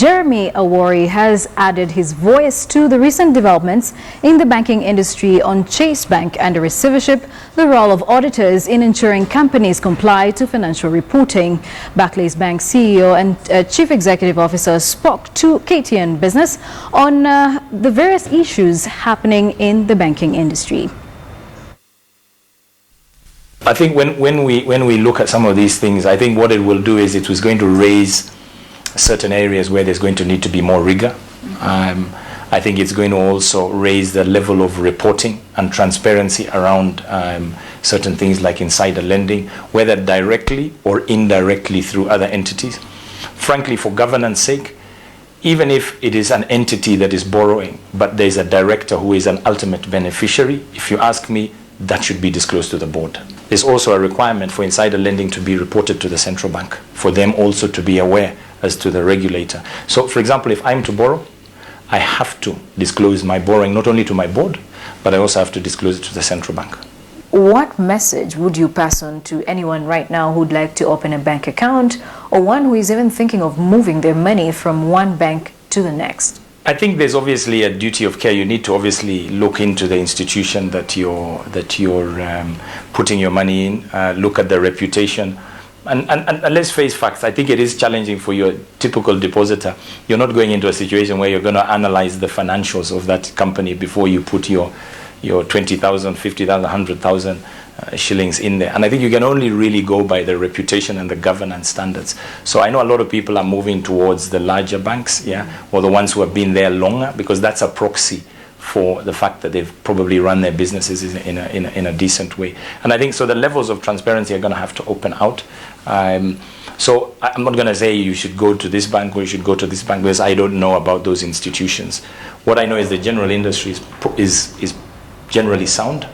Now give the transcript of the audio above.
Jeremy Awori has added his voice to the recent developments in the banking industry on Chase Bank and the receivership, the role of auditors in ensuring companies comply to financial reporting. Barclays Bank CEO and Chief Executive Officer spoke to KTN Business on the various issues happening in the banking industry. I think when we look at some of these things, I think what it will do is it was going to raise certain areas where there's going to need to be more rigor. I think it's going to also raise the level of reporting and transparency around certain things like insider lending, whether directly or indirectly through other entities. Frankly, for governance sake, even if it is an entity that is borrowing, but there's a director who is an ultimate beneficiary, if you ask me, that should be disclosed to the board. There's also a requirement for insider lending to be reported to the central bank, for them also to be aware as to the regulator. So, for example, if I'm to borrow, I have to disclose my borrowing not only to my board, but I also have to disclose it to the central bank. What message would you pass on to anyone right now who'd like to open a bank account, or one who is even thinking of moving their money from one bank to the next? I think there's obviously a duty of care. You need to obviously look into the institution that you're putting your money in, look at the reputation. And let's face facts. I think it is challenging for your typical depositor. You're not going into a situation where you're going to analyze the financials of that company before you put your 20,000, 50,000, 100,000 shillings in there. And I think you can only really go by the reputation and the governance standards. So I know a lot of people are moving towards the larger banks, or the ones who have been there longer, because that's a proxy for the fact that they've probably run their businesses in a decent way. And I think so the levels of transparency are going to have to open out. So I'm not going to say you should go to this bank or you should go to this bank, because I don't know about those institutions. What I know is the general industry is generally sound.